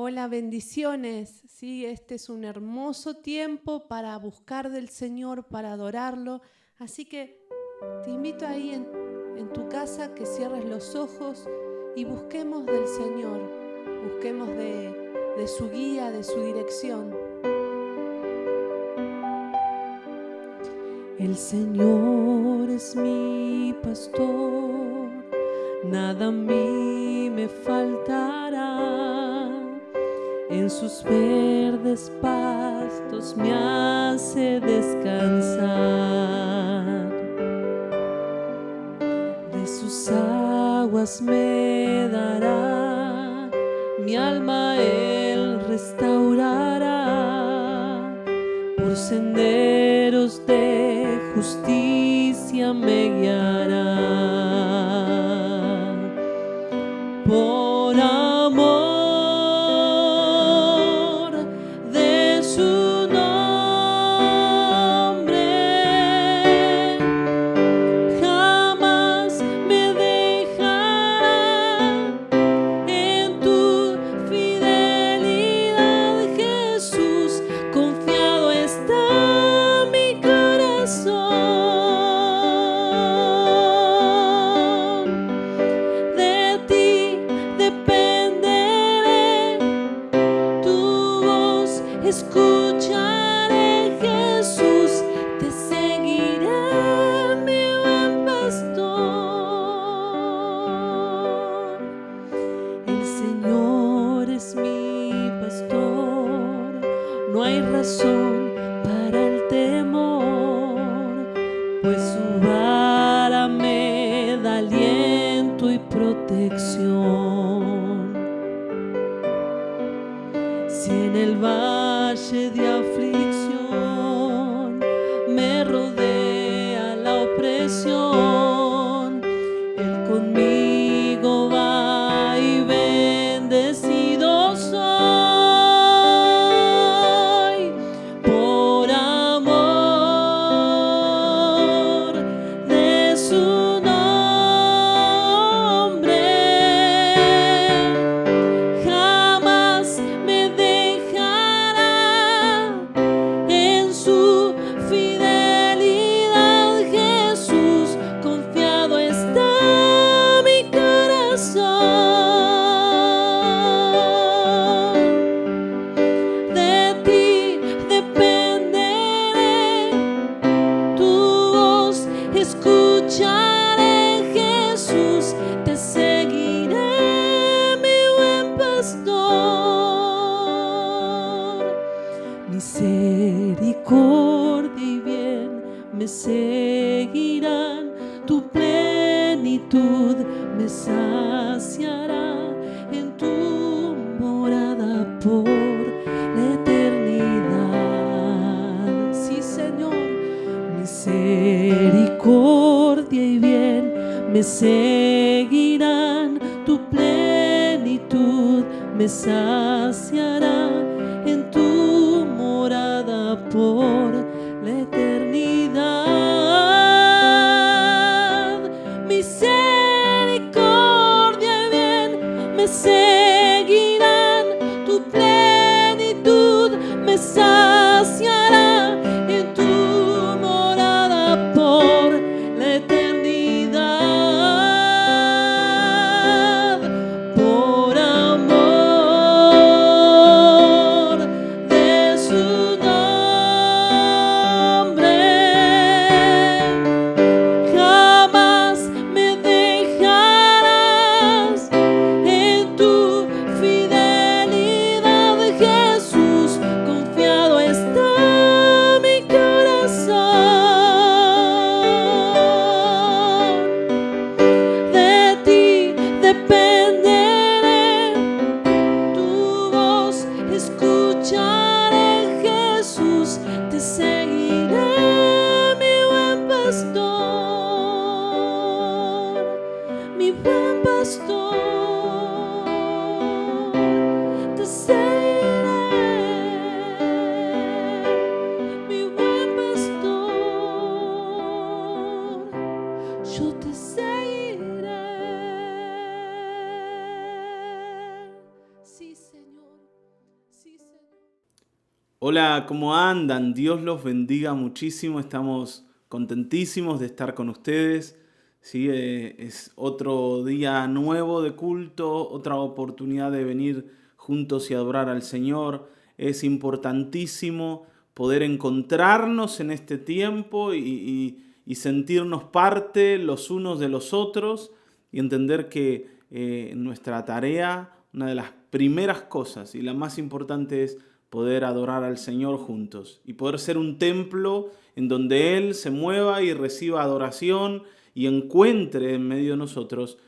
Hola, bendiciones. Sí, este es un hermoso tiempo para buscar del Señor, para adorarlo. Así que te invito ahí en tu casa que cierres los ojos y busquemos del Señor, busquemos de su guía, de su dirección. El Señor es mi pastor, nada a mí me faltará. En sus verdes pastos me hace descansar. De sus aguas me dará, mi alma Él restaurará. Por senderos de justicia me guiará. Por amor de su nombre, jamás me dejará. En tu fidelidad, Jesús, confiado está mi corazón. De ti dependeré, tu voz escucharé, Jesús, te seguiré, mi buen pastor. El Señor es mi pastor, no hay razón para el temor, pues su vara me da aliento y protección. Si en el valle de aflicción me rodea la opresión, Él conmigo va y bendecido soy. Por amor de su nombre, jamás me dejará. En su fidelidad, Jesús, confiado está mi corazón. De ti dependeré, tu voz escucharé, Jesús, te seguiré, mi buen pastor. Misericordia y bien me seguirán, tu plenitud me saciará en tu morada por la eternidad. Sí, Señor, misericordia y bien me seguirán, tu plenitud me saciará en tu morada por la eternidad. Misericordia y bien me seguirán, tu plenitud me saciará en tu morada por la eternidad. Por amor de su nombre, jamás me dejarás. En tu fidelidad, Jesús, confiado está Hola, ¿cómo andan? Dios los bendiga muchísimo. Estamos contentísimos de estar con ustedes. Sí, es otro día nuevo de culto, otra oportunidad de venir juntos y adorar al Señor. Es importantísimo poder encontrarnos en este tiempo y sentirnos parte los unos de los otros y entender que nuestra tarea, una de las primeras cosas y la más importante es poder adorar al Señor juntos y poder ser un templo en donde Él se mueva y reciba adoración y encuentre en medio de nosotros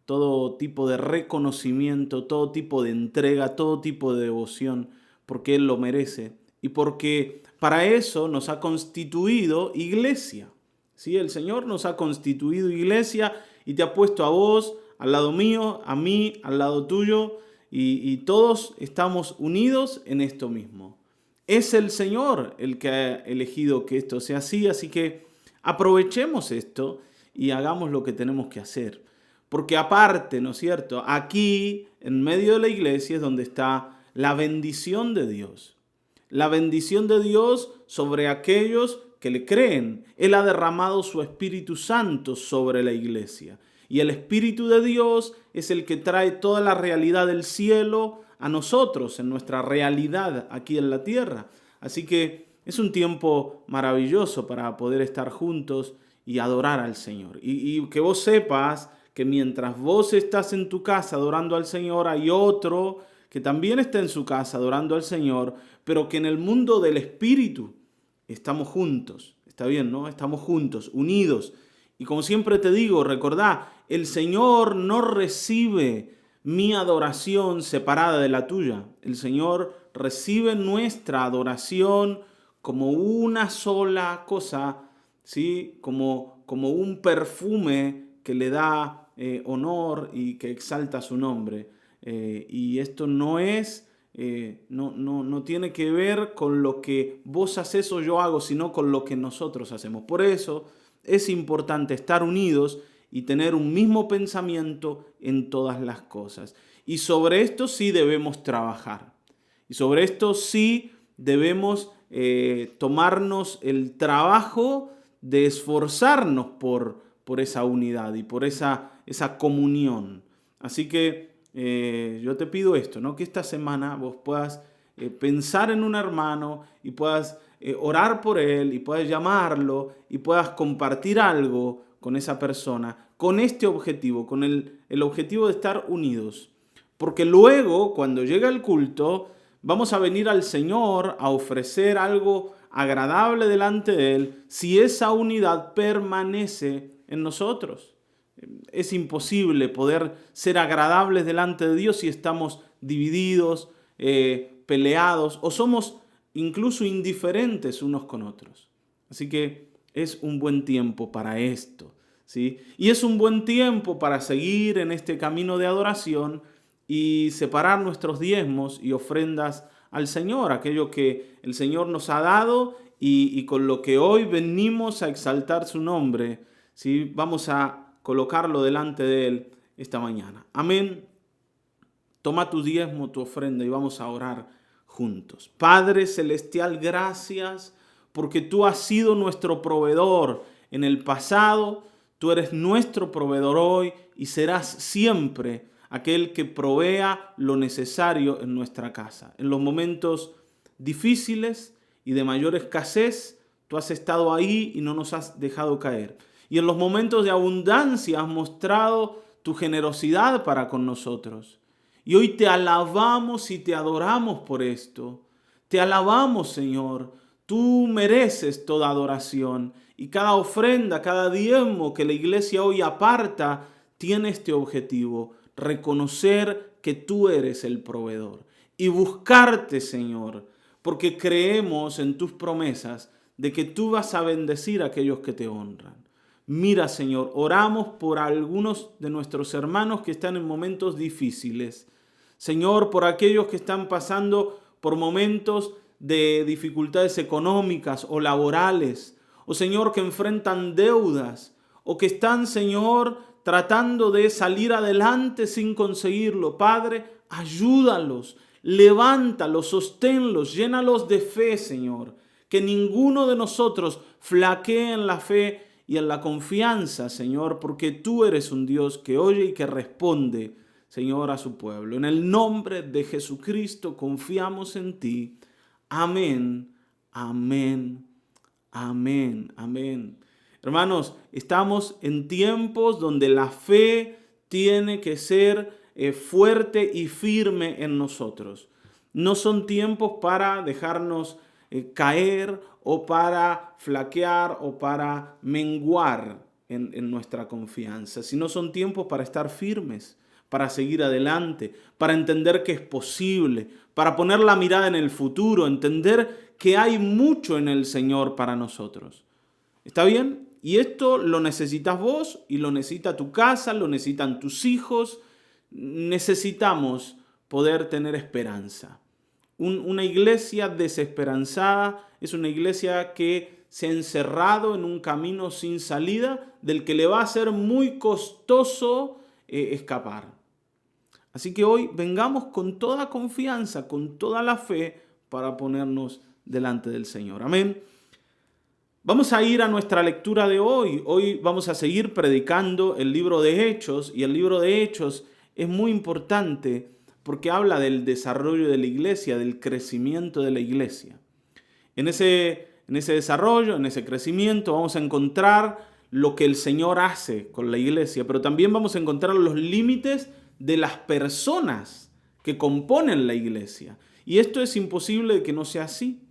todo tipo de reconocimiento, todo tipo de entrega, todo tipo de devoción, porque Él lo merece y porque para eso nos ha constituido iglesia. ¿Sí? El Señor nos ha constituido iglesia y te ha puesto a vos, al lado mío, a mí, al lado tuyo, y todos estamos unidos en esto mismo. Es el Señor el que ha elegido que esto sea así, así que aprovechemos esto y hagamos lo que tenemos que hacer. Porque aparte, ¿no es cierto? Aquí, en medio de la iglesia, es donde está la bendición de Dios. La bendición de Dios sobre aquellos que le creen. Él ha derramado su Espíritu Santo sobre la iglesia. Y el Espíritu de Dios es el que trae toda la realidad del cielo a nosotros, en nuestra realidad aquí en la tierra. Así que es un tiempo maravilloso para poder estar juntos y adorar al Señor. Y que vos sepas que mientras vos estás en tu casa adorando al Señor, hay otro que también está en su casa adorando al Señor, pero que en el mundo del Espíritu estamos juntos. Está bien, ¿no? Estamos juntos, unidos. Y como siempre te digo, recordá, el Señor no recibe mi adoración separada de la tuya. El Señor recibe nuestra adoración como una sola cosa, ¿sí? Como un perfume que le da honor y que exalta su nombre. Y esto no es, no tiene que ver con lo que vos haces o yo hago, sino con lo que nosotros hacemos. Por eso es importante estar unidos y tener un mismo pensamiento en todas las cosas. Y sobre esto sí debemos trabajar. Y sobre esto sí debemos tomarnos el trabajo de esforzarnos por esa unidad y por esa comunión. Así que yo te pido esto, ¿no? Que esta semana vos puedas pensar en un hermano y puedas orar por él y puedas llamarlo y puedas compartir algo con esa persona, con este objetivo, con el objetivo de estar unidos. Porque luego, cuando llega el culto, vamos a venir al Señor a ofrecer algo agradable delante de Él si esa unidad permanece en nosotros. Es imposible poder ser agradables delante de Dios si estamos divididos, peleados o somos incluso indiferentes unos con otros. Así que es un buen tiempo para esto, ¿sí? Y es un buen tiempo para seguir en este camino de adoración y separar nuestros diezmos y ofrendas al Señor, aquello que el Señor nos ha dado y con lo que hoy venimos a exaltar su nombre, ¿sí? Vamos a colocarlo delante de Él esta mañana. Amén. Toma tu diezmo, tu ofrenda y vamos a orar juntos. Padre Celestial, gracias porque tú has sido nuestro proveedor en el pasado, tú eres nuestro proveedor hoy y serás siempre aquel que provea lo necesario en nuestra casa. En los momentos difíciles y de mayor escasez, tú has estado ahí y no nos has dejado caer. Y en los momentos de abundancia has mostrado tu generosidad para con nosotros. Y hoy te alabamos y te adoramos por esto. Te alabamos, Señor. Tú mereces toda adoración. Y cada ofrenda, cada diezmo que la iglesia hoy aparta, tiene este objetivo: reconocer que tú eres el proveedor. Y buscarte, Señor, porque creemos en tus promesas de que tú vas a bendecir a aquellos que te honran. Mira, Señor, oramos por algunos de nuestros hermanos que están en momentos difíciles. Señor, por aquellos que están pasando por momentos de dificultades económicas o laborales. O, Señor, que enfrentan deudas. O que están, Señor, tratando de salir adelante sin conseguirlo. Padre, ayúdalos. Levántalos, sosténlos, llénalos de fe, Señor. Que ninguno de nosotros flaquee en la fe y en la confianza, Señor, porque tú eres un Dios que oye y que responde, Señor, a su pueblo. En el nombre de Jesucristo confiamos en ti. Amén, amén, amén, amén. Hermanos, estamos en tiempos donde la fe tiene que ser fuerte y firme en nosotros. No son tiempos para dejarnos caer o para flaquear o para menguar en nuestra confianza, sino son tiempos para estar firmes, para seguir adelante, para entender que es posible, para poner la mirada en el futuro, entender que hay mucho en el Señor para nosotros. ¿Está bien? Y esto lo necesitas vos y lo necesita tu casa, lo necesitan tus hijos. Necesitamos poder tener esperanza. Una iglesia desesperanzada es una iglesia que se ha encerrado en un camino sin salida del que le va a ser muy costoso escapar. Así que hoy vengamos con toda confianza, con toda la fe para ponernos delante del Señor. Amén. Vamos a ir a nuestra lectura de hoy. Hoy vamos a seguir predicando el libro de Hechos, y el libro de Hechos es muy importante porque habla del desarrollo de la iglesia, del crecimiento de la iglesia. En ese desarrollo, en ese crecimiento, vamos a encontrar lo que el Señor hace con la iglesia, pero también vamos a encontrar los límites de las personas que componen la iglesia. Y esto es imposible de que no sea así.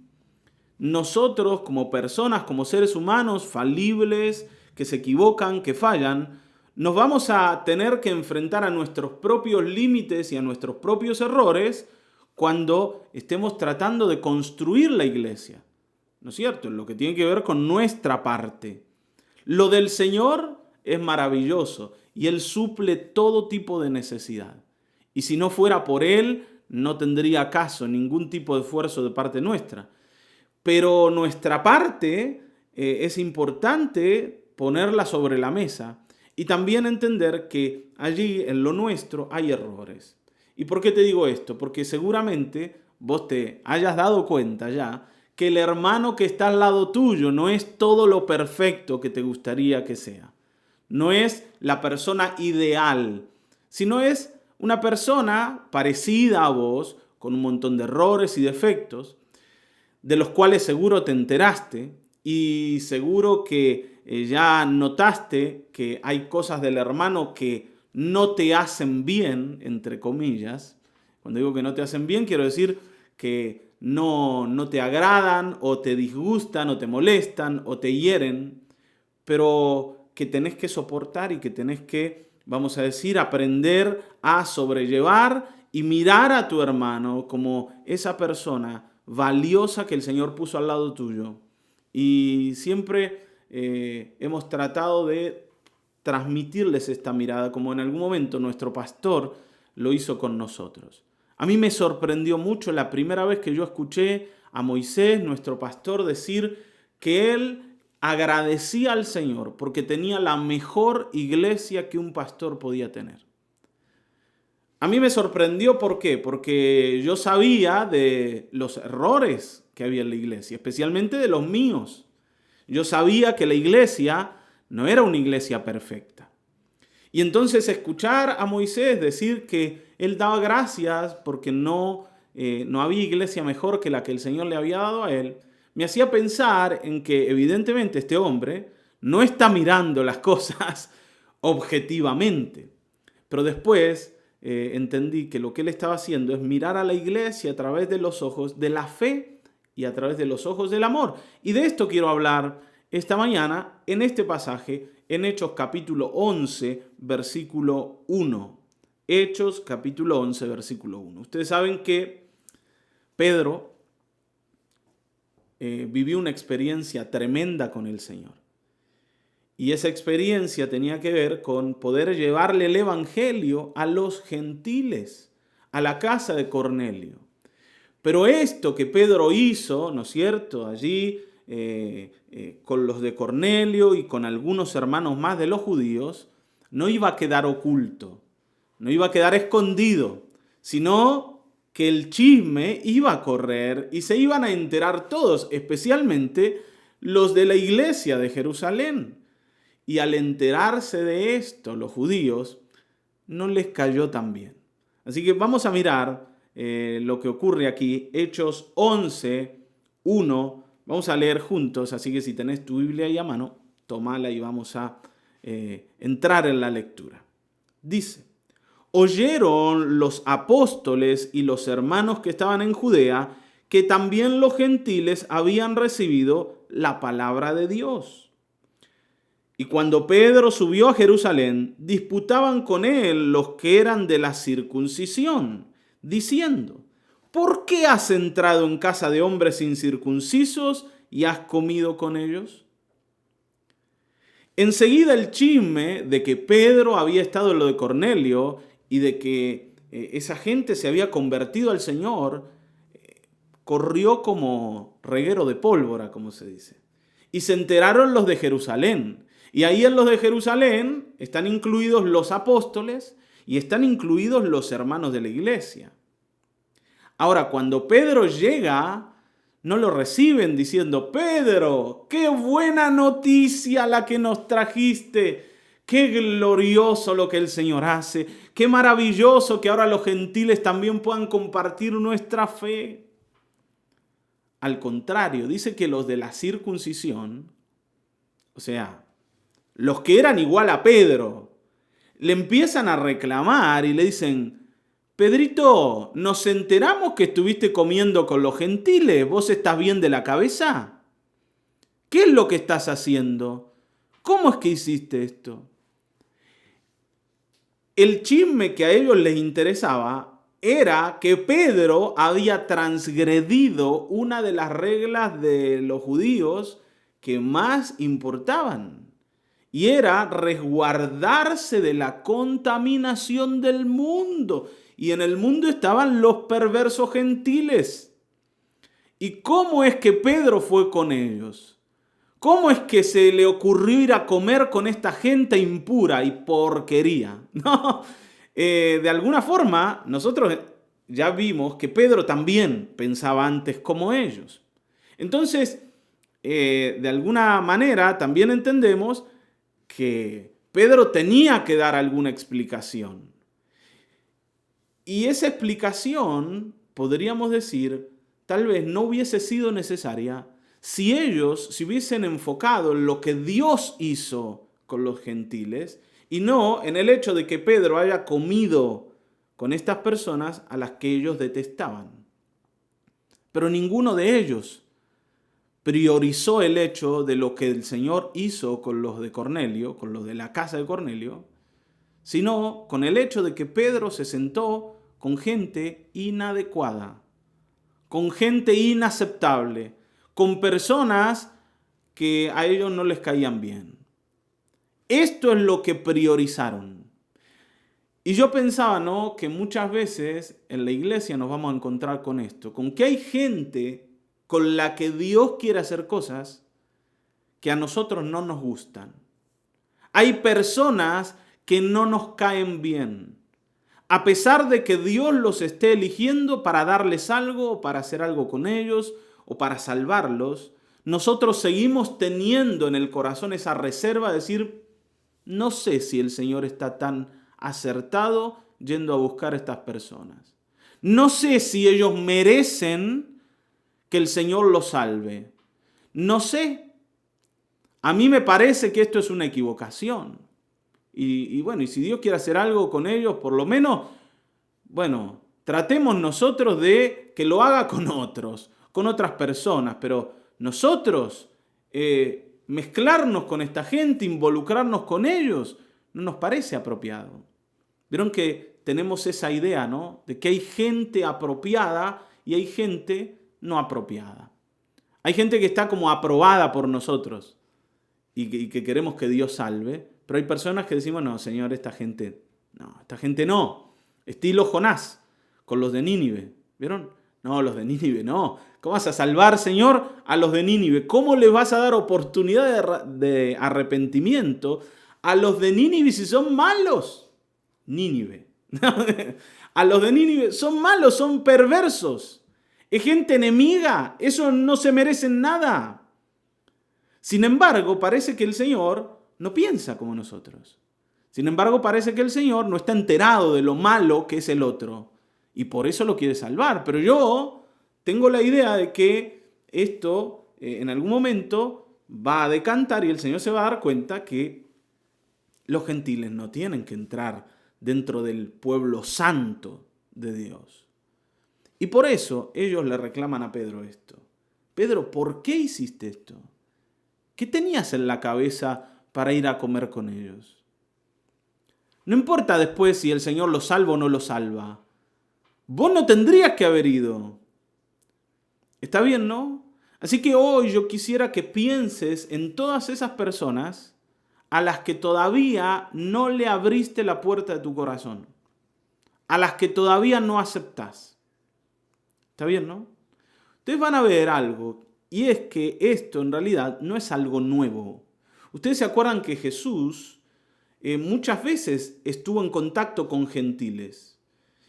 Nosotros como personas, como seres humanos falibles, que se equivocan, que fallan, nos vamos a tener que enfrentar a nuestros propios límites y a nuestros propios errores cuando estemos tratando de construir la iglesia. ¿No es cierto? En lo que tiene que ver con nuestra parte. Lo del Señor es maravilloso y Él suple todo tipo de necesidad. Y si no fuera por Él, no tendría caso ningún tipo de esfuerzo de parte nuestra. Pero nuestra parte es importante ponerla sobre la mesa y también entender que allí en lo nuestro hay errores. ¿Y por qué te digo esto? Porque seguramente vos te hayas dado cuenta ya que el hermano que está al lado tuyo no es todo lo perfecto que te gustaría que sea. No es la persona ideal, sino es una persona parecida a vos, con un montón de errores y defectos, de los cuales seguro te enteraste y seguro que ya notaste que hay cosas del hermano que no te hacen bien, entre comillas. Cuando digo que no te hacen bien, quiero decir que no te agradan o te disgustan o te molestan o te hieren, pero que tenés que soportar y que tenés que, vamos a decir, aprender a sobrellevar y mirar a tu hermano como esa persona valiosa que el Señor puso al lado tuyo. Y siempre hemos tratado de transmitirles esta mirada, como en algún momento nuestro pastor lo hizo con nosotros. A mí me sorprendió mucho la primera vez que yo escuché a Moisés, nuestro pastor, decir que él agradecía al Señor porque tenía la mejor iglesia que un pastor podía tener. A mí me sorprendió, ¿por qué? Porque yo sabía de los errores que había en la iglesia, especialmente de los míos. Yo sabía que la iglesia no era una iglesia perfecta. Y entonces escuchar a Moisés decir que él daba gracias porque no había iglesia mejor que la que el Señor le había dado a él, me hacía pensar en que evidentemente este hombre no está mirando las cosas objetivamente. Pero después entendí que lo que él estaba haciendo es mirar a la iglesia a través de los ojos de la fe y a través de los ojos del amor. Y de esto quiero hablar esta mañana en este pasaje, en Hechos capítulo 11, versículo 1. Hechos capítulo 11, versículo 1. Ustedes saben que Pedro vivió una experiencia tremenda con el Señor. Y esa experiencia tenía que ver con poder llevarle el evangelio a los gentiles, a la casa de Cornelio. Pero esto que Pedro hizo, ¿no es cierto?, allí con los de Cornelio y con algunos hermanos más de los judíos, no iba a quedar oculto, no iba a quedar escondido, sino que el chisme iba a correr y se iban a enterar todos, especialmente los de la iglesia de Jerusalén. Y al enterarse de esto, los judíos, no les cayó tan bien. Así que vamos a mirar lo que ocurre aquí, Hechos 11:1. Vamos a leer juntos, así que si tenés tu Biblia ahí a mano, tómala y vamos a entrar en la lectura. Dice: oyeron los apóstoles y los hermanos que estaban en Judea que también los gentiles habían recibido la palabra de Dios. Y cuando Pedro subió a Jerusalén, disputaban con él los que eran de la circuncisión, diciendo: ¿por qué has entrado en casa de hombres incircuncisos y has comido con ellos? Enseguida el chisme de que Pedro había estado en lo de Cornelio y de que esa gente se había convertido al Señor, corrió como reguero de pólvora, como se dice. Y se enteraron los de Jerusalén. Y ahí en los de Jerusalén están incluidos los apóstoles y están incluidos los hermanos de la iglesia. Ahora, cuando Pedro llega, no lo reciben diciendo: Pedro, qué buena noticia la que nos trajiste. Qué glorioso lo que el Señor hace. Qué maravilloso que ahora los gentiles también puedan compartir nuestra fe. Al contrario, dice que los de la circuncisión, o sea, los que eran igual a Pedro, le empiezan a reclamar y le dicen: Pedrito, nos enteramos que estuviste comiendo con los gentiles. ¿Vos estás bien de la cabeza? ¿Qué es lo que estás haciendo? ¿Cómo es que hiciste esto? El chisme que a ellos les interesaba era que Pedro había transgredido una de las reglas de los judíos que más importaban. Y era resguardarse de la contaminación del mundo. Y en el mundo estaban los perversos gentiles. ¿Y cómo es que Pedro fue con ellos? ¿Cómo es que se le ocurrió ir a comer con esta gente impura y porquería? No, de alguna forma nosotros ya vimos que Pedro también pensaba antes como ellos. Entonces, de alguna manera también entendemos que Pedro tenía que dar alguna explicación. Y esa explicación, podríamos decir, tal vez no hubiese sido necesaria si ellos se hubiesen enfocado en lo que Dios hizo con los gentiles y no en el hecho de que Pedro haya comido con estas personas a las que ellos detestaban. Pero ninguno de ellos priorizó el hecho de lo que el Señor hizo con los de Cornelio, con los de la casa de Cornelio, sino con el hecho de que Pedro se sentó con gente inadecuada, con gente inaceptable, con personas que a ellos no les caían bien. Esto es lo que priorizaron. Y yo pensaba, ¿no?, que muchas veces en la iglesia nos vamos a encontrar con esto, con que hay gente con la que Dios quiere hacer cosas que a nosotros no nos gustan. Hay personas que no nos caen bien, a pesar de que Dios los esté eligiendo para darles algo, o para hacer algo con ellos, o para salvarlos. Nosotros seguimos teniendo en el corazón esa reserva de decir: no sé si el Señor está tan acertado yendo a buscar a estas personas. No sé si ellos merecen que el Señor los salve. No sé. A mí me parece que esto es una equivocación. Y bueno, y si Dios quiere hacer algo con ellos, por lo menos, bueno, tratemos nosotros de que lo haga con otros, con otras personas, pero nosotros mezclarnos con esta gente, involucrarnos con ellos, no nos parece apropiado. Vieron que tenemos esa idea, ¿no?, de que hay gente apropiada y hay gente no apropiada. Hay gente que está como aprobada por nosotros y que queremos que Dios salve, pero hay personas que decimos: no, Señor, esta gente no. Estilo Jonás con los de Nínive. ¿Vieron? No, los de Nínive no. ¿Cómo vas a salvar, Señor, a los de Nínive? ¿Cómo les vas a dar oportunidad de arrepentimiento a los de Nínive si son malos? Nínive. a los de Nínive, son malos, son perversos. Es gente enemiga, eso no se merecen nada. Sin embargo, parece que el Señor no piensa como nosotros. Sin embargo, parece que el Señor no está enterado de lo malo que es el otro y por eso lo quiere salvar. Pero yo tengo la idea de que esto en algún momento va a decantar y el Señor se va a dar cuenta que los gentiles no tienen que entrar dentro del pueblo santo de Dios. Y por eso ellos le reclaman a Pedro esto. Pedro, ¿por qué hiciste esto? ¿Qué tenías en la cabeza para ir a comer con ellos? No importa después si el Señor lo salva o no lo salva. Vos no tendrías que haber ido. ¿Está bien, no? Así que hoy yo quisiera que pienses en todas esas personas a las que todavía no le abriste la puerta de tu corazón, a las que todavía no aceptás. ¿Está bien, no? Ustedes van a ver algo, y es que esto en realidad no es algo nuevo. Ustedes se acuerdan que Jesús muchas veces estuvo en contacto con gentiles.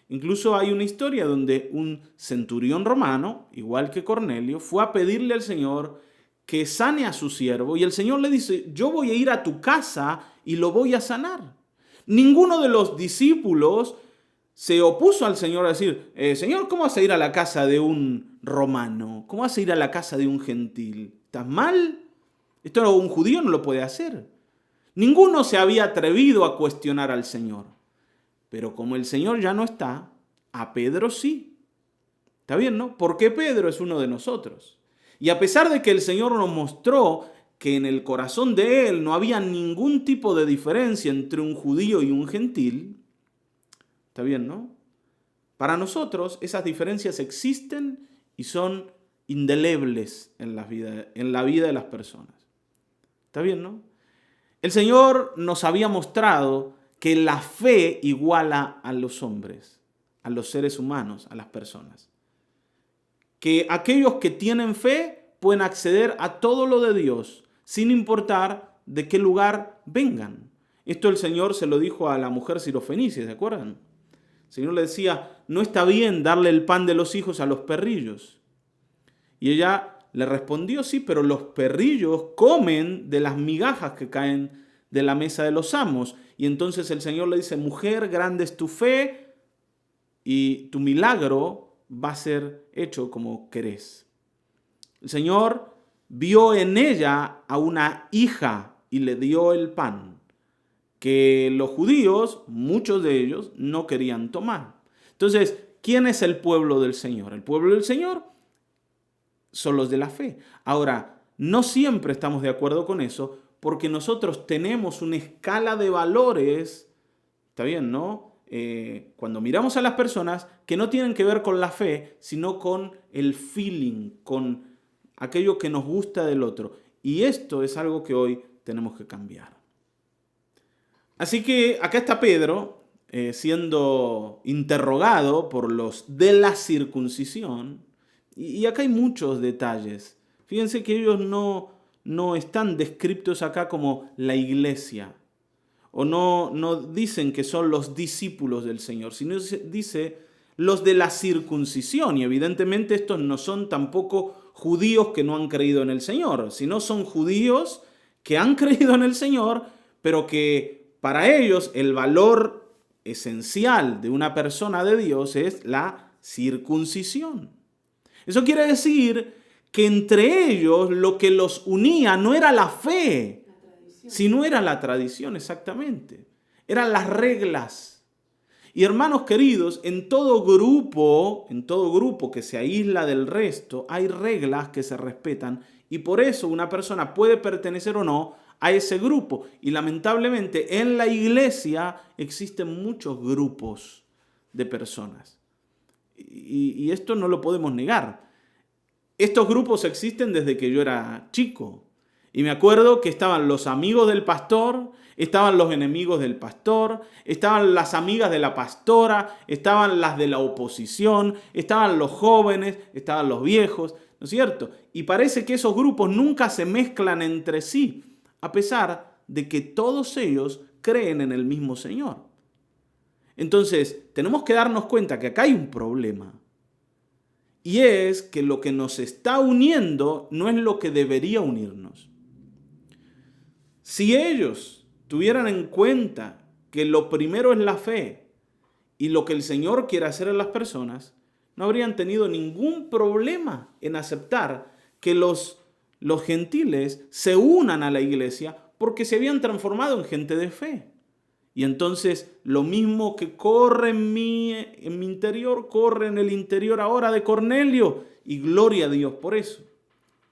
Incluso hay una historia donde un centurión romano, igual que Cornelio, fue a pedirle al Señor que sane a su siervo y el Señor le dice, yo voy a ir a tu casa y lo voy a sanar. Ninguno de los discípulos se opuso al Señor a decir, Señor, ¿cómo vas a ir a la casa de un romano? ¿Cómo vas a ir a la casa de un gentil? ¿Estás mal? Esto un judío no lo puede hacer. Ninguno se había atrevido a cuestionar al Señor. Pero como el Señor ya no está, a Pedro sí. ¿Está bien, no? Porque Pedro es uno de nosotros. Y a pesar de que el Señor nos mostró que en el corazón de él no había ningún tipo de diferencia entre un judío y un gentil, ¿está bien, no? Para nosotros esas diferencias existen y son indelebles en la vida de las personas. ¿Está bien, no? El Señor nos había mostrado que la fe iguala a los hombres, a los seres humanos, a las personas. Que aquellos que tienen fe pueden acceder a todo lo de Dios, sin importar de qué lugar vengan. Esto el Señor se lo dijo a la mujer sirofenicia, ¿se acuerdan? El Señor le decía, no está bien darle el pan de los hijos a los perrillos. Y ella le respondió, sí, pero los perrillos comen de las migajas que caen de la mesa de los amos. Y entonces el Señor le dice, mujer, grande es tu fe y tu milagro va a ser hecho como querés. El Señor vio en ella a una hija y le dio el pan que los judíos, muchos de ellos, no querían tomar. Entonces, ¿quién es el pueblo del Señor? El pueblo del Señor son los de la fe. Ahora, no siempre estamos de acuerdo con eso, porque nosotros tenemos una escala de valores, está bien, ¿no? Cuando miramos a las personas que no tienen que ver con la fe, sino con el feeling, con aquello que nos gusta del otro. Y esto es algo que hoy tenemos que cambiar. Así que acá está Pedro siendo interrogado por los de la circuncisión. Y acá hay muchos detalles. Fíjense que ellos no están descritos acá como la iglesia. O no dicen que son los discípulos del Señor, sino dice los de la circuncisión. Y evidentemente estos no son tampoco judíos que no han creído en el Señor, sino son judíos que han creído en el Señor, pero que para ellos el valor esencial de una persona de Dios es la circuncisión. Eso quiere decir que entre ellos lo que los unía no era la fe, sino era la tradición, exactamente. Eran las reglas. Y hermanos queridos, en todo grupo que se aísla del resto, hay reglas que se respetan y por eso una persona puede pertenecer o no a ese grupo. Y lamentablemente en la iglesia existen muchos grupos de personas. Y esto no lo podemos negar. Estos grupos existen desde que yo era chico. Y me acuerdo que estaban los amigos del pastor, estaban los enemigos del pastor, estaban las amigas de la pastora, estaban las de la oposición, estaban los jóvenes, estaban los viejos, ¿no es cierto? Y parece que esos grupos nunca se mezclan entre sí, a pesar de que todos ellos creen en el mismo Señor. Entonces, tenemos que darnos cuenta que acá hay un problema. Y es que lo que nos está uniendo no es lo que debería unirnos. Si ellos tuvieran en cuenta que lo primero es la fe y lo que el Señor quiere hacer en las personas, no habrían tenido ningún problema en aceptar que los gentiles se unan a la iglesia porque se habían transformado en gente de fe. Y entonces lo mismo que corre en mi interior, corre en el interior ahora de Cornelio. Y gloria a Dios por eso.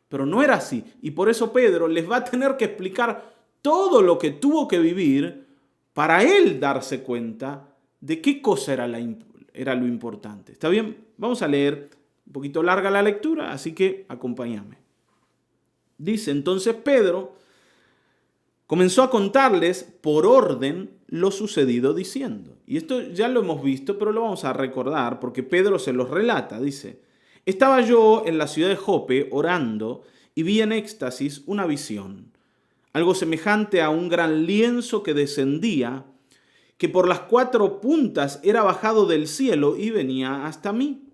Pero no era así. Y por eso Pedro les va a tener que explicar todo lo que tuvo que vivir para él darse cuenta de qué cosa era lo importante. ¿Está bien? Vamos a leer, un poquito larga la lectura, así que acompáñame. Dice, entonces Pedro comenzó a contarles por orden lo sucedido diciendo. Y esto ya lo hemos visto, pero lo vamos a recordar porque Pedro se los relata. Dice, estaba yo en la ciudad de Jope orando y vi en éxtasis una visión, algo semejante a un gran lienzo que descendía, que por las 4 puntas era bajado del cielo y venía hasta mí.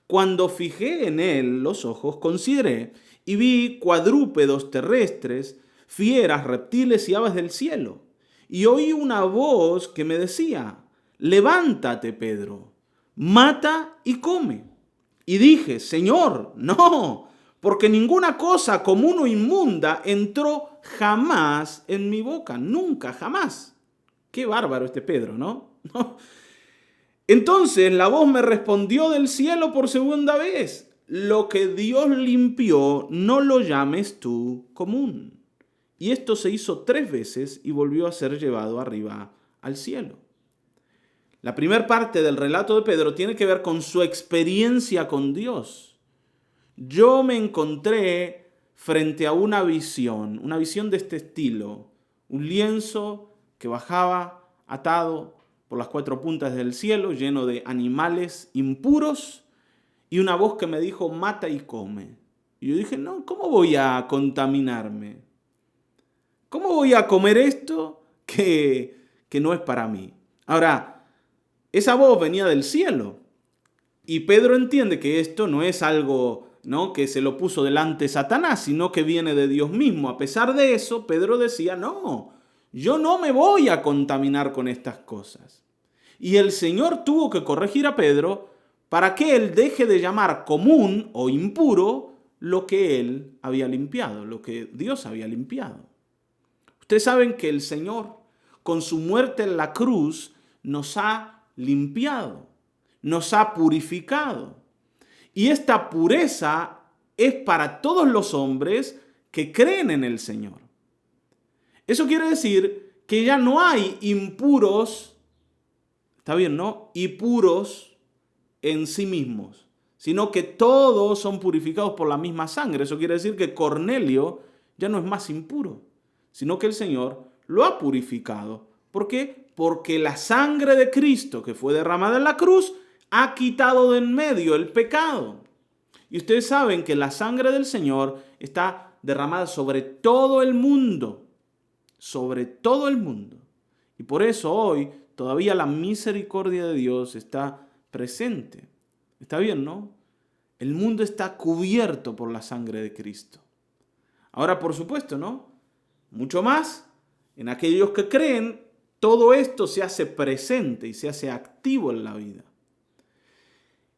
Cuando fijé en él los ojos, consideré y vi cuadrúpedos terrestres, fieras, reptiles y aves del cielo. Y oí una voz que me decía, levántate, Pedro, mata y come. Y dije, Señor, no, porque ninguna cosa común o inmunda entró jamás en mi boca, nunca, jamás. Qué bárbaro este Pedro, ¿no? Entonces la voz me respondió del cielo por segunda vez, lo que Dios limpió, no lo llames tú común. Y esto se hizo 3 veces y volvió a ser llevado arriba al cielo. La primera parte del relato de Pedro tiene que ver con su experiencia con Dios. Yo me encontré frente a una visión de este estilo. Un lienzo que bajaba atado por las 4 puntas del cielo, lleno de animales impuros, y una voz que me dijo, mata y come. Y yo dije, no, ¿cómo voy a contaminarme? ¿Cómo voy a comer esto que no es para mí? Ahora, esa voz venía del cielo. Y Pedro entiende que esto no es algo, ¿no?, que se lo puso delante Satanás, sino que viene de Dios mismo. A pesar de eso, Pedro decía, no, yo no me voy a contaminar con estas cosas. Y el Señor tuvo que corregir a Pedro para que él deje de llamar común o impuro lo que él había limpiado, lo que Dios había limpiado. Ustedes saben que el Señor, con su muerte en la cruz, nos ha limpiado, nos ha purificado. Y esta pureza es para todos los hombres que creen en el Señor. Eso quiere decir que ya no hay impuros, está bien, ¿no?, y puros en sí mismos, sino que todos son purificados por la misma sangre. Eso quiere decir que Cornelio ya no es más impuro, sino que el Señor lo ha purificado. ¿Por qué? Porque la sangre de Cristo que fue derramada en la cruz ha quitado de en medio el pecado. Y ustedes saben que la sangre del Señor está derramada sobre todo el mundo, sobre todo el mundo. Y por eso hoy todavía la misericordia de Dios está presente. Está bien, ¿no? El mundo está cubierto por la sangre de Cristo. Ahora, por supuesto, ¿no?, mucho más, en aquellos que creen, todo esto se hace presente y se hace activo en la vida.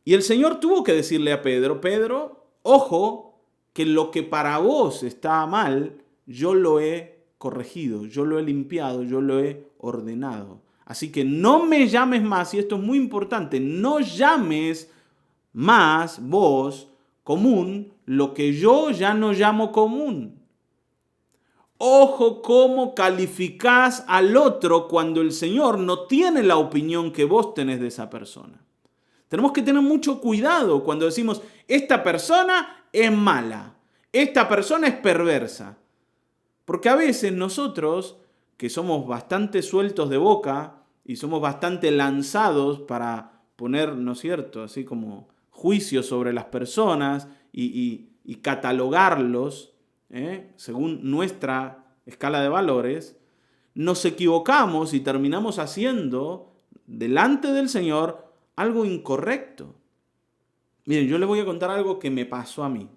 Y el Señor tuvo que decirle a Pedro, Pedro, ojo, que lo que para vos está mal, yo lo he corregido, yo lo he limpiado, yo lo he ordenado. Así que no me llames más, y esto es muy importante, no llames más vos común lo que yo ya no llamo común. Ojo cómo calificás al otro cuando el Señor no tiene la opinión que vos tenés de esa persona. Tenemos que tener mucho cuidado cuando decimos, esta persona es mala, esta persona es perversa. Porque a veces nosotros, que somos bastante sueltos de boca y somos bastante lanzados para poner, ¿no es cierto?, así como juicios sobre las personas y catalogarlos, según nuestra escala de valores, nos equivocamos y terminamos haciendo delante del Señor algo incorrecto. Miren, yo les voy a contar algo que me pasó a mí.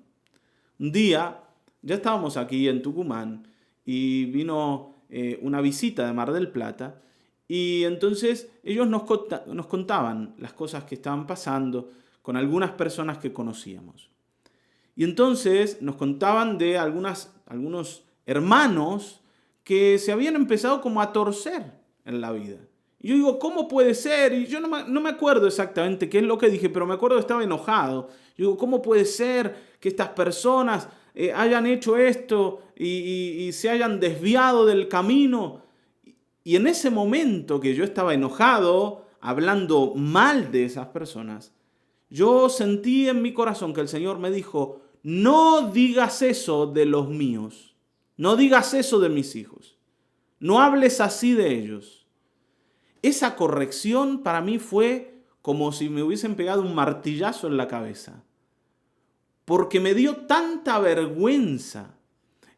Un día, ya estábamos aquí en Tucumán y vino una visita de Mar del Plata y entonces ellos nos contaban las cosas que estaban pasando con algunas personas que conocíamos. Y entonces nos contaban de algunos hermanos que se habían empezado como a torcer en la vida. Y yo digo, ¿cómo puede ser? Y yo no me acuerdo exactamente qué es lo que dije, pero me acuerdo que estaba enojado. Yo digo, ¿cómo puede ser que estas personas hayan hecho esto y se hayan desviado del camino? Y en ese momento que yo estaba enojado, hablando mal de esas personas, yo sentí en mi corazón que el Señor me dijo, no digas eso de los míos, no digas eso de mis hijos, no hables así de ellos. Esa corrección para mí fue como si me hubiesen pegado un martillazo en la cabeza, porque me dio tanta vergüenza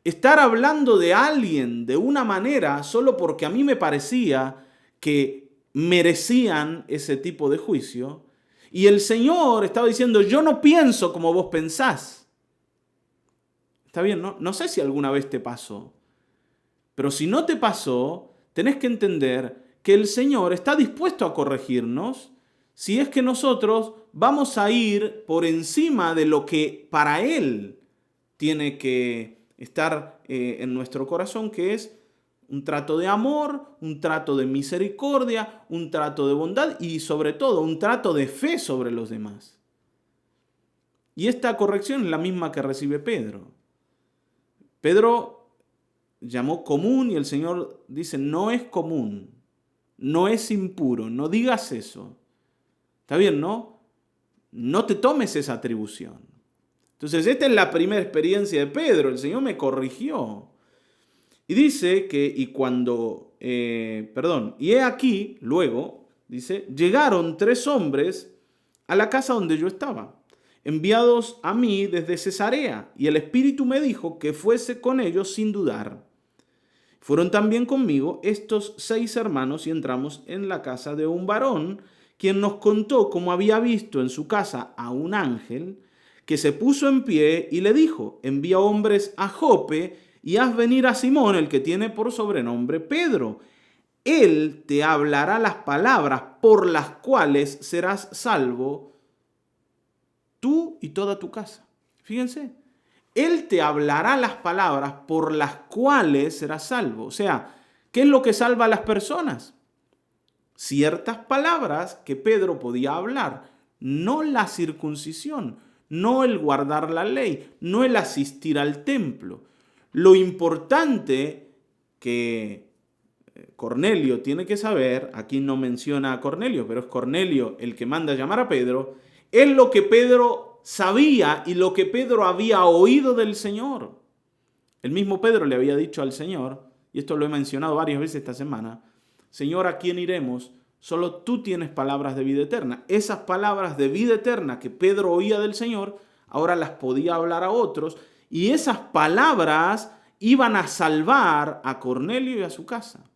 estar hablando de alguien de una manera solo porque a mí me parecía que merecían ese tipo de juicio. Y el Señor estaba diciendo, yo no pienso como vos pensás. Está bien, ¿no? No sé si alguna vez te pasó, pero si no te pasó, tenés que entender que el Señor está dispuesto a corregirnos si es que nosotros vamos a ir por encima de lo que para Él tiene que estar en nuestro corazón, que es un trato de amor, un trato de misericordia, un trato de bondad y sobre todo un trato de fe sobre los demás. Y esta corrección es la misma que recibe Pedro. Pedro llamó común y el Señor dice, no es común, no es impuro, no digas eso. ¿Está bien, no? No te tomes esa atribución. Entonces, esta es la primera experiencia de Pedro. El Señor me corrigió. Y dice que, y he aquí, luego, dice, llegaron 3 hombres a la casa donde yo estaba, enviados a mí desde Cesarea, y el Espíritu me dijo que fuese con ellos sin dudar. Fueron también conmigo estos 6 hermanos y entramos en la casa de un varón, quien nos contó cómo había visto en su casa a un ángel que se puso en pie y le dijo, envía hombres a Jope y haz venir a Simón, el que tiene por sobrenombre Pedro. Él te hablará las palabras por las cuales serás salvo tú y toda tu casa. Fíjense, Él te hablará las palabras por las cuales serás salvo. O sea, ¿qué es lo que salva a las personas? Ciertas palabras que Pedro podía hablar, no la circuncisión, no el guardar la ley, no el asistir al templo. Lo importante que Cornelio tiene que saber, aquí no menciona a Cornelio, pero es Cornelio el que manda a llamar a Pedro, es lo que Pedro sabía y lo que Pedro había oído del Señor. El mismo Pedro le había dicho al Señor, y esto lo he mencionado varias veces esta semana, Señor, ¿a quién iremos? Solo tú tienes palabras de vida eterna. Esas palabras de vida eterna que Pedro oía del Señor, ahora las podía hablar a otros, y esas palabras iban a salvar a Cornelio y a su casa.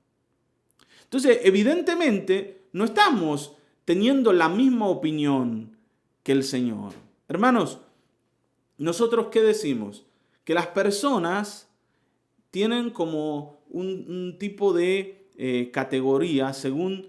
Entonces, evidentemente, no estamos teniendo la misma opinión que el Señor. Hermanos, ¿nosotros qué decimos? Que las personas tienen como un tipo de categoría según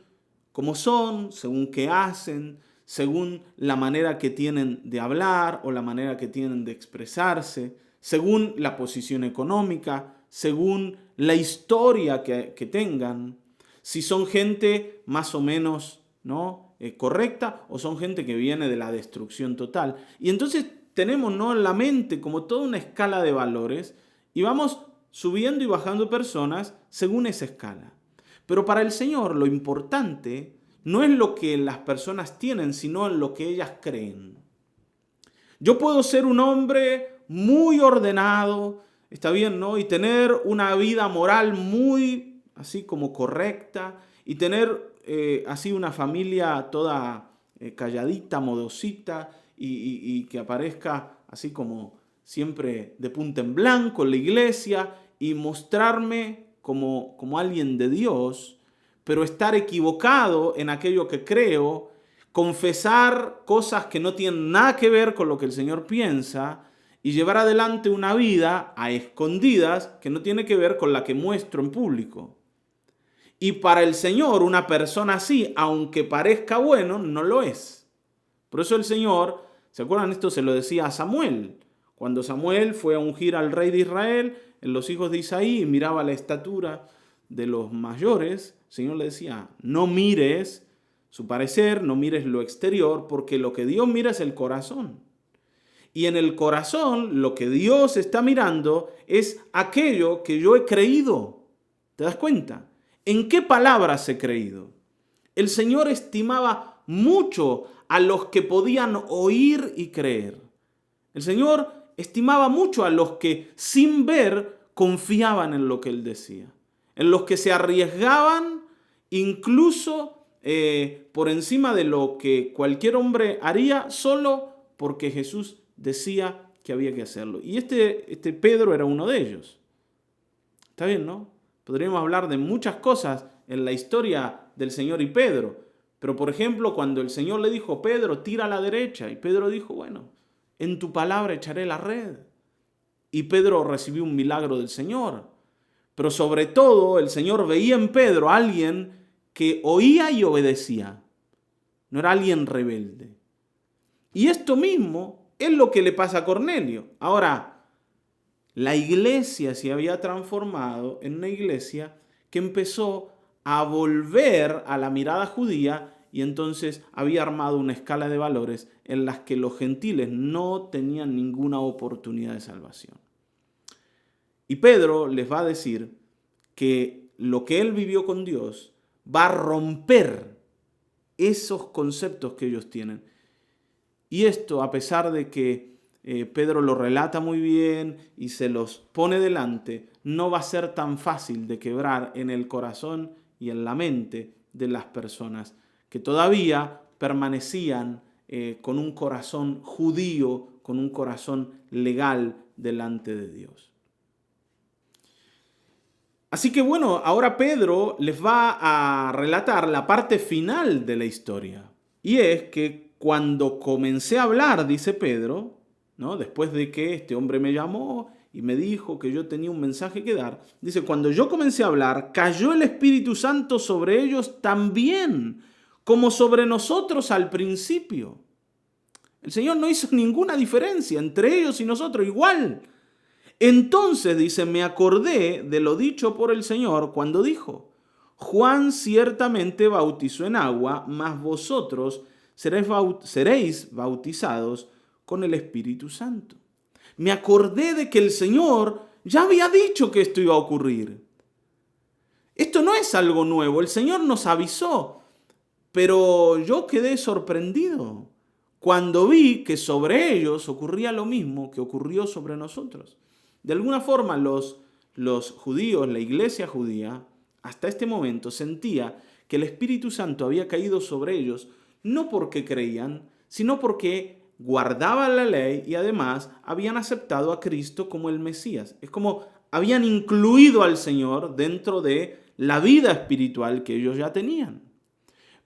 cómo son, según qué hacen, según la manera que tienen de hablar o la manera que tienen de expresarse, según la posición económica, según la historia que tengan, si son gente más o menos, ¿no?, correcta o son gente que viene de la destrucción total. Y entonces tenemos, ¿no?, en la mente como toda una escala de valores y vamos subiendo y bajando personas según esa escala. Pero para el Señor lo importante no es lo que las personas tienen, sino en lo que ellas creen. Yo puedo ser un hombre muy ordenado, está bien, ¿no?, y tener una vida moral muy así como correcta y tener así una familia toda calladita, modosita y que aparezca así como siempre de punta en blanco en la iglesia y mostrarme como alguien de Dios, pero estar equivocado en aquello que creo, confesar cosas que no tienen nada que ver con lo que el Señor piensa y llevar adelante una vida a escondidas que no tiene que ver con la que muestro en público. Y para el Señor, una persona así, aunque parezca bueno, no lo es. Por eso el Señor, ¿se acuerdan? Esto se lo decía a Samuel. Cuando Samuel fue a ungir al rey de Israel, en los hijos de Isaí, y miraba la estatura de los mayores, el Señor le decía, no mires su parecer, no mires lo exterior, porque lo que Dios mira es el corazón. Y en el corazón, lo que Dios está mirando es aquello que yo he creído. ¿Te das cuenta? ¿En qué palabras he creído? El Señor estimaba mucho a los que podían oír y creer. El Señor estimaba mucho a los que sin ver confiaban en lo que Él decía. En los que se arriesgaban incluso por encima de lo que cualquier hombre haría solo porque Jesús decía que había que hacerlo. Y este Pedro era uno de ellos. Está bien, ¿no? Podríamos hablar de muchas cosas en la historia del Señor y Pedro. Pero, por ejemplo, cuando el Señor le dijo, Pedro, tira a la derecha. Y Pedro dijo, bueno, en tu palabra echaré la red. Y Pedro recibió un milagro del Señor. Pero sobre todo, el Señor veía en Pedro a alguien que oía y obedecía. No era alguien rebelde. Y esto mismo es lo que le pasa a Cornelio. Ahora, la iglesia se había transformado en una iglesia que empezó a volver a la mirada judía y entonces había armado una escala de valores en las que los gentiles no tenían ninguna oportunidad de salvación. Y Pedro les va a decir que lo que él vivió con Dios va a romper esos conceptos que ellos tienen. Y esto, a pesar de que Pedro lo relata muy bien y se los pone delante, no va a ser tan fácil de quebrar en el corazón y en la mente de las personas que todavía permanecían con un corazón judío, con un corazón legal delante de Dios. Así que bueno, ahora Pedro les va a relatar la parte final de la historia. Y es que cuando comencé a hablar, dice Pedro, ¿no? Después de que este hombre me llamó y me dijo que yo tenía un mensaje que dar, dice, cuando yo comencé a hablar, cayó el Espíritu Santo sobre ellos también, como sobre nosotros al principio. El Señor no hizo ninguna diferencia entre ellos y nosotros, igual. Entonces, dice, me acordé de lo dicho por el Señor cuando dijo, Juan ciertamente bautizó en agua, mas vosotros seréis bautizados con el Espíritu Santo. Me acordé de que el Señor ya había dicho que esto iba a ocurrir. Esto no es algo nuevo, el Señor nos avisó, pero yo quedé sorprendido cuando vi que sobre ellos ocurría lo mismo que ocurrió sobre nosotros. De alguna forma los judíos, la iglesia judía, hasta este momento sentía que el Espíritu Santo había caído sobre ellos, no porque creían, sino porque guardaban la ley y además habían aceptado a Cristo como el Mesías. Es como habían incluido al Señor dentro de la vida espiritual que ellos ya tenían.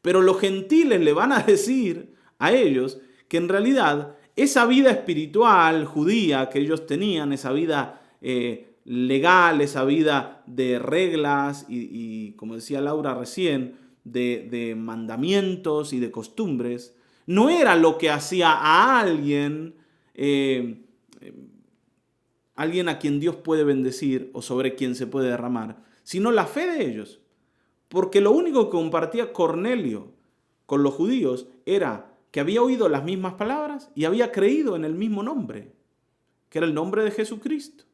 Pero los gentiles le van a decir a ellos que en realidad esa vida espiritual judía que ellos tenían, esa vida legal, esa vida de reglas y como decía Laura recién, de mandamientos y de costumbres, no era lo que hacía a alguien a quien Dios puede bendecir o sobre quien se puede derramar, sino la fe de ellos. Porque lo único que compartía Cornelio con los judíos era que había oído las mismas palabras y había creído en el mismo nombre, que era el nombre de Jesucristo.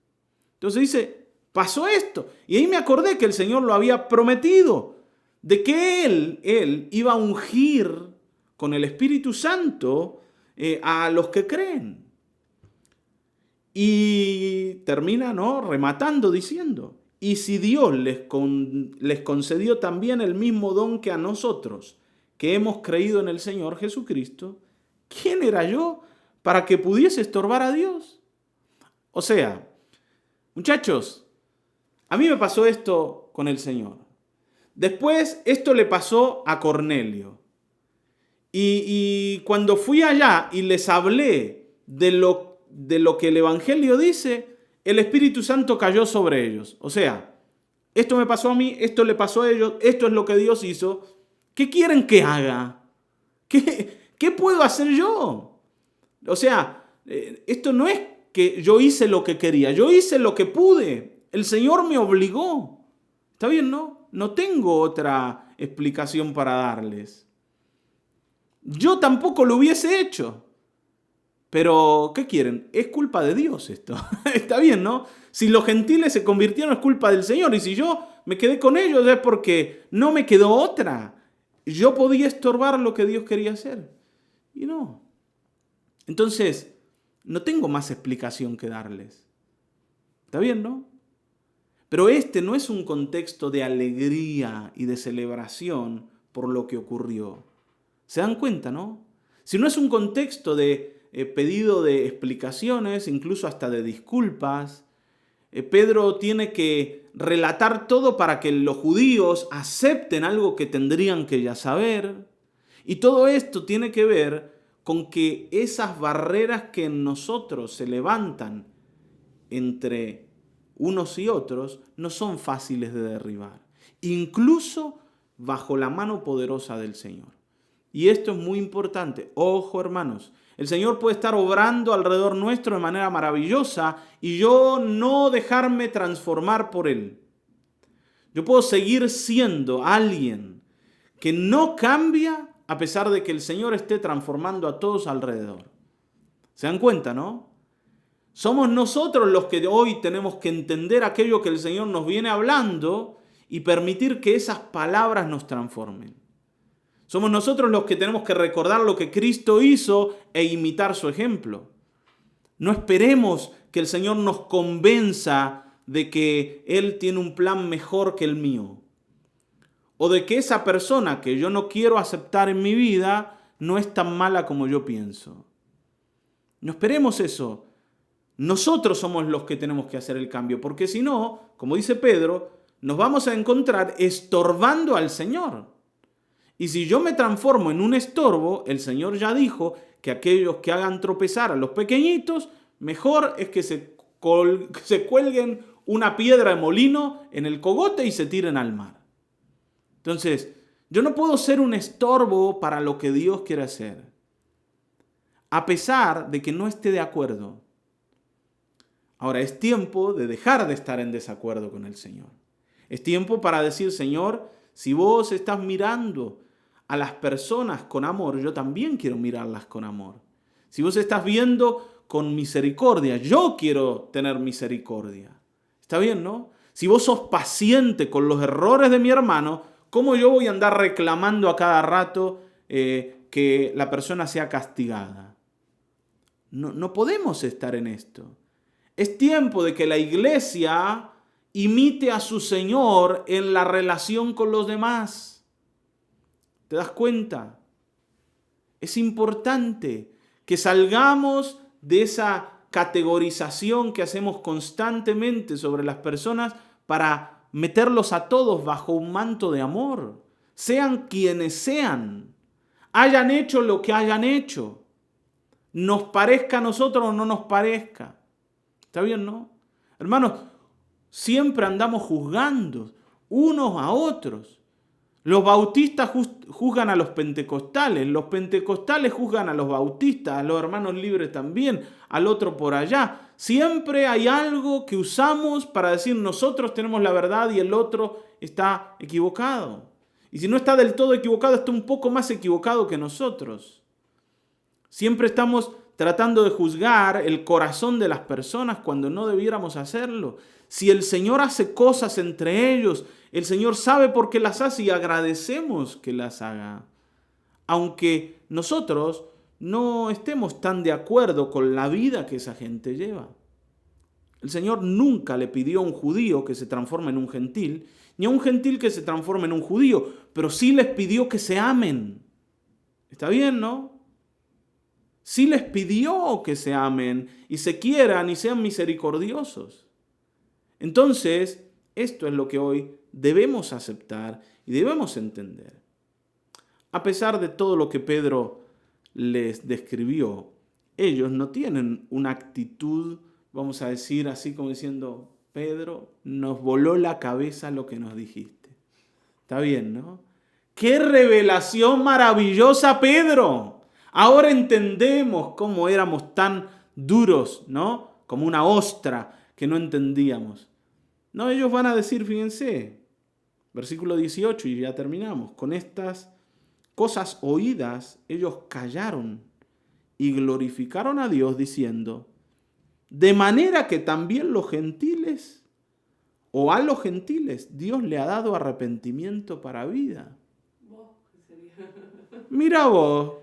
Entonces dice, pasó esto. Y ahí me acordé que el Señor lo había prometido, de que Él iba a ungir con el Espíritu Santo a los que creen. Y termina, ¿no?, rematando diciendo, y si Dios les concedió también el mismo don que a nosotros, que hemos creído en el Señor Jesucristo, ¿quién era yo para que pudiese estorbar a Dios? O sea, muchachos, a mí me pasó esto con el Señor. Después esto le pasó a Cornelio. Y cuando fui allá y les hablé de lo que el Evangelio dice, el Espíritu Santo cayó sobre ellos. O sea, esto me pasó a mí, esto le pasó a ellos, esto es lo que Dios hizo. ¿Qué quieren que haga? ¿Qué puedo hacer yo? O sea, esto no es que yo hice lo que quería, yo hice lo que pude. El Señor me obligó. ¿Está bien, no? No tengo otra explicación para darles. Yo tampoco lo hubiese hecho. Pero, ¿qué quieren? Es culpa de Dios esto. Está bien, ¿no? Si los gentiles se convirtieron es culpa del Señor. Y si yo me quedé con ellos es porque no me quedó otra. Yo podía estorbar lo que Dios quería hacer. Y no. Entonces, no tengo más explicación que darles. ¿Está bien, no? Pero este no es un contexto de alegría y de celebración por lo que ocurrió. ¿Se dan cuenta, no? Si no es un contexto de pedido de explicaciones, incluso hasta de disculpas, Pedro tiene que relatar todo para que los judíos acepten algo que tendrían que ya saber. Y todo esto tiene que ver con que esas barreras que en nosotros se levantan entre unos y otros no son fáciles de derribar, incluso bajo la mano poderosa del Señor. Y esto es muy importante. Ojo, hermanos, el Señor puede estar obrando alrededor nuestro de manera maravillosa y yo no dejarme transformar por Él. Yo puedo seguir siendo alguien que no cambia a pesar de que el Señor esté transformando a todos alrededor. ¿Se dan cuenta, no? Somos nosotros los que hoy tenemos que entender aquello que el Señor nos viene hablando y permitir que esas palabras nos transformen. Somos nosotros los que tenemos que recordar lo que Cristo hizo e imitar su ejemplo. No esperemos que el Señor nos convenza de que Él tiene un plan mejor que el mío. O de que esa persona que yo no quiero aceptar en mi vida no es tan mala como yo pienso. No esperemos eso. Nosotros somos los que tenemos que hacer el cambio, porque si no, como dice Pedro, nos vamos a encontrar estorbando al Señor. Y si yo me transformo en un estorbo, el Señor ya dijo que aquellos que hagan tropezar a los pequeñitos, mejor es que se cuelguen una piedra de molino en el cogote y se tiren al mar. Entonces, yo no puedo ser un estorbo para lo que Dios quiere hacer, a pesar de que no esté de acuerdo. Ahora, es tiempo de dejar de estar en desacuerdo con el Señor. Es tiempo para decir, Señor, si vos estás mirando a las personas con amor, yo también quiero mirarlas con amor. Si vos estás viendo con misericordia, yo quiero tener misericordia. ¿Está bien, no? Si vos sos paciente con los errores de mi hermano, ¿cómo yo voy a andar reclamando a cada rato que la persona sea castigada? No podemos estar en esto. Es tiempo de que la iglesia imite a su Señor en la relación con los demás. ¿Te das cuenta? Es importante que salgamos de esa categorización que hacemos constantemente sobre las personas para meterlos a todos bajo un manto de amor. Sean quienes sean, hayan hecho lo que hayan hecho, nos parezca a nosotros o no nos parezca. ¿Está bien, no? Hermanos, siempre andamos juzgando unos a otros. Los bautistas juzgan a los pentecostales juzgan a los bautistas, a los hermanos libres también, al otro por allá. Siempre hay algo que usamos para decir nosotros tenemos la verdad y el otro está equivocado. Y si no está del todo equivocado, está un poco más equivocado que nosotros. Siempre estamos tratando de juzgar el corazón de las personas cuando no debiéramos hacerlo. Si el Señor hace cosas entre ellos, el Señor sabe por qué las hace y agradecemos que las haga. Aunque nosotros no estemos tan de acuerdo con la vida que esa gente lleva. El Señor nunca le pidió a un judío que se transforme en un gentil, ni a un gentil que se transforme en un judío, pero sí les pidió que se amen. ¿Está bien, no? Sí les pidió que se amen y se quieran y sean misericordiosos. Entonces, esto es lo que hoy debemos aceptar Y debemos entender, a pesar de todo lo que Pedro les describió, ellos no tienen una actitud, vamos a decir así como diciendo, Pedro, nos voló la cabeza lo que nos dijiste. Está bien, ¿no? ¡Qué revelación maravillosa, Pedro! Ahora entendemos cómo éramos tan duros, ¿no? Como una ostra que no entendíamos. No, ellos van a decir, fíjense, versículo 18 y ya terminamos. Con estas cosas oídas, ellos callaron y glorificaron a Dios diciendo, de manera que también los gentiles, o a los gentiles, Dios le ha dado arrepentimiento para vida. Mira vos,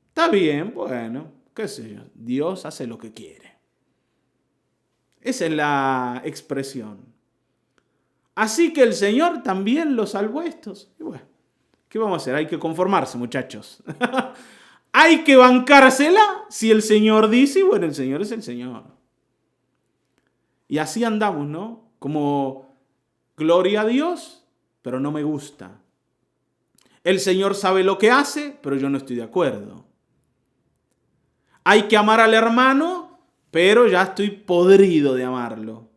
está bien, bueno, qué sé yo, Dios hace lo que quiere. Esa es la expresión. Así que el Señor también los salvó a estos. Y bueno, ¿qué vamos a hacer? Hay que conformarse, muchachos. Hay que bancársela si el Señor dice, y bueno, el Señor es el Señor. Y así andamos, ¿no? Como gloria a Dios, pero no me gusta. El Señor sabe lo que hace, pero yo no estoy de acuerdo. Hay que amar al hermano, pero ya estoy podrido de amarlo.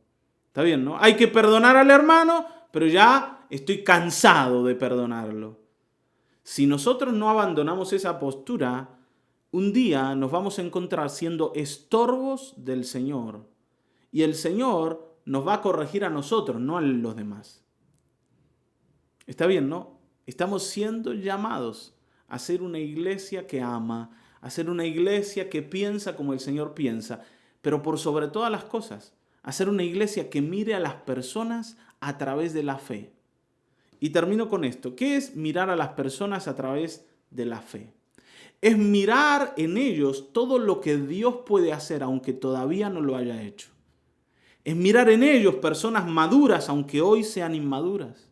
¿Está bien, no? Hay que perdonar al hermano, pero ya estoy cansado de perdonarlo. Si nosotros no abandonamos esa postura, un día nos vamos a encontrar siendo estorbos del Señor. Y el Señor nos va a corregir a nosotros, no a los demás. ¿Está bien, no? Estamos siendo llamados a ser una iglesia que ama, a ser una iglesia que piensa como el Señor piensa, pero por sobre todas las cosas, a ser una iglesia que mire a las personas a través de la fe. Y termino con esto. ¿Qué es mirar a las personas a través de la fe? Es mirar en ellos todo lo que Dios puede hacer, aunque todavía no lo haya hecho. Es mirar en ellos personas maduras, aunque hoy sean inmaduras.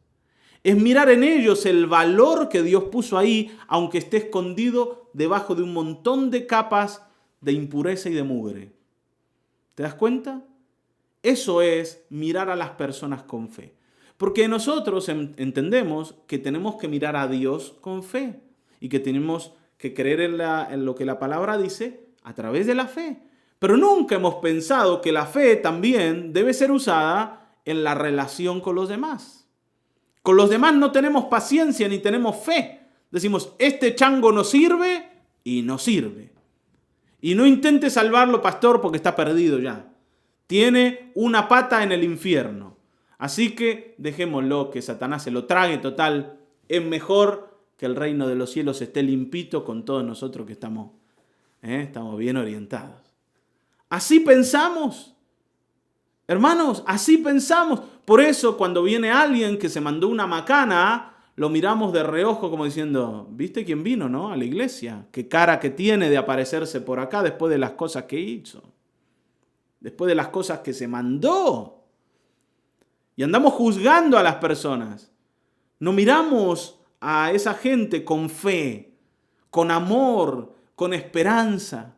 Es mirar en ellos el valor que Dios puso ahí, aunque esté escondido debajo de un montón de capas de impureza y de mugre. ¿Te das cuenta? Eso es mirar a las personas con fe. Porque nosotros entendemos que tenemos que mirar a Dios con fe y que tenemos que creer en lo que la palabra dice a través de la fe. Pero nunca hemos pensado que la fe también debe ser usada en la relación con los demás. Con los demás no tenemos paciencia ni tenemos fe. Decimos, este chango no sirve y no sirve. Y no intente salvarlo, pastor, porque está perdido ya. Tiene una pata en el infierno. Así que dejémoslo que Satanás se lo trague, total. Es mejor que el reino de los cielos esté limpito con todos nosotros que estamos bien orientados. Así pensamos. Hermanos, así pensamos. Por eso cuando viene alguien que se mandó una macana, lo miramos de reojo como diciendo, ¿viste quién vino, no? A la iglesia. Qué cara que tiene de aparecerse por acá después de las cosas que hizo. Después de las cosas que se mandó. Y andamos juzgando a las personas. No miramos a esa gente con fe, con amor, con esperanza.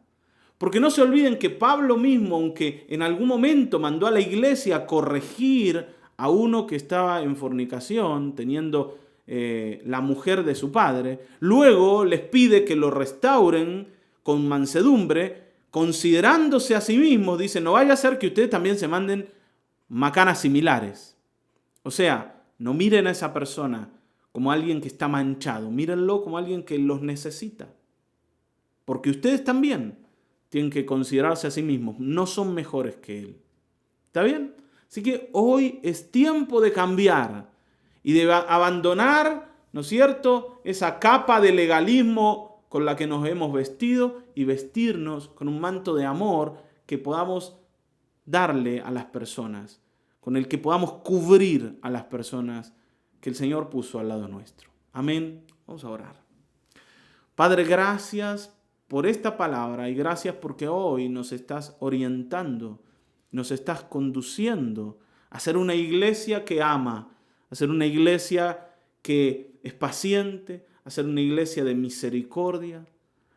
Porque no se olviden que Pablo mismo, aunque en algún momento mandó a la iglesia a corregir a uno que estaba en fornicación, teniendo la mujer de su padre, luego les pide que lo restauren con mansedumbre, considerándose a sí mismos, dice, no vaya a ser que ustedes también se manden macanas similares. O sea, no miren a esa persona como alguien que está manchado, mírenlo como alguien que los necesita. Porque ustedes también tienen que considerarse a sí mismos, no son mejores que él. ¿Está bien? Así que hoy es tiempo de cambiar y de abandonar, ¿no es cierto?, esa capa de legalismo con la que nos hemos vestido y vestirnos con un manto de amor que podamos darle a las personas, con el que podamos cubrir a las personas que el Señor puso al lado nuestro. Amén. Vamos a orar. Padre, gracias por esta palabra y gracias porque hoy nos estás orientando, nos estás conduciendo a ser una iglesia que ama, a ser una iglesia que es paciente, a ser una iglesia de misericordia,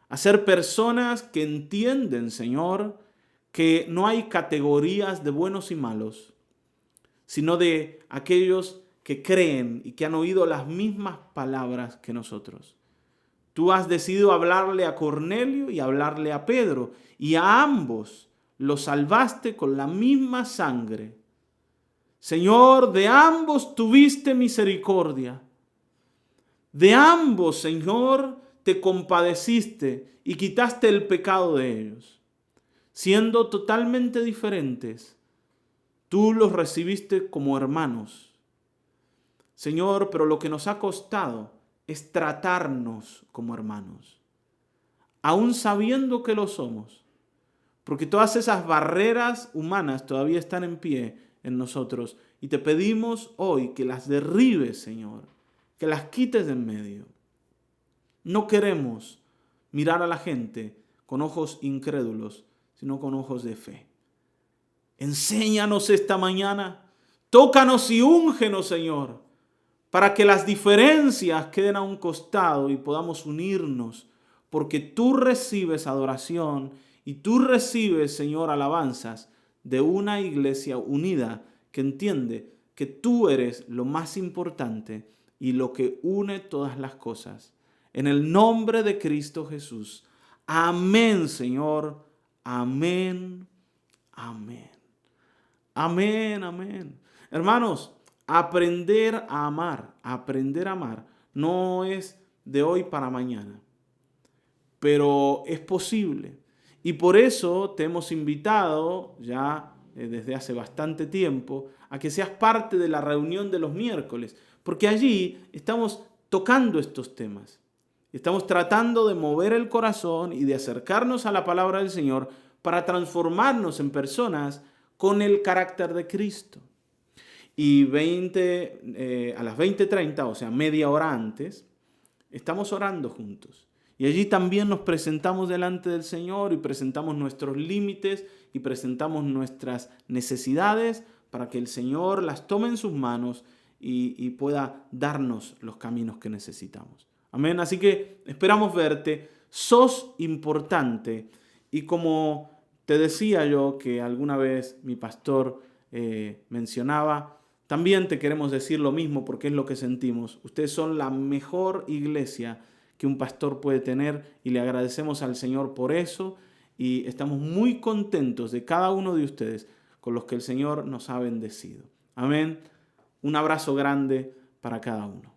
a ser personas que entienden, Señor, que no hay categorías de buenos y malos, sino de aquellos que creen y que han oído las mismas palabras que nosotros. Tú has decidido hablarle a Cornelio y hablarle a Pedro, y a ambos los salvaste con la misma sangre. Señor, de ambos tuviste misericordia. De ambos, Señor, te compadeciste y quitaste el pecado de ellos. Siendo totalmente diferentes, tú los recibiste como hermanos. Señor, pero lo que nos ha costado es tratarnos como hermanos, aún sabiendo que lo somos, porque todas esas barreras humanas todavía están en pie en nosotros, y te pedimos hoy que las derribes, Señor, que las quites de en medio. No queremos mirar a la gente con ojos incrédulos, sino con ojos de fe. Enséñanos esta mañana, tócanos y úngenos, Señor, para que las diferencias queden a un costado y podamos unirnos, porque tú recibes adoración y tú recibes, Señor, alabanzas de una iglesia unida que entiende que tú eres lo más importante y lo que une todas las cosas. En el nombre de Cristo Jesús. Amén, Señor. Amén. Amén. Amén, amén. Hermanos, aprender a amar no es de hoy para mañana, pero es posible. Y por eso te hemos invitado ya desde hace bastante tiempo a que seas parte de la reunión de los miércoles, porque allí estamos tocando estos temas. Estamos tratando de mover el corazón y de acercarnos a la palabra del Señor para transformarnos en personas con el carácter de Cristo. Y a las 20:30, o sea, media hora antes, estamos orando juntos. Y allí también nos presentamos delante del Señor y presentamos nuestros límites y presentamos nuestras necesidades para que el Señor las tome en sus manos y pueda darnos los caminos que necesitamos. Amén. Así que esperamos verte. Sos importante. Y como te decía yo que alguna vez mi pastor mencionaba, también te queremos decir lo mismo porque es lo que sentimos. Ustedes son la mejor iglesia que un pastor puede tener y le agradecemos al Señor por eso y estamos muy contentos de cada uno de ustedes con los que el Señor nos ha bendecido. Amén. Un abrazo grande para cada uno.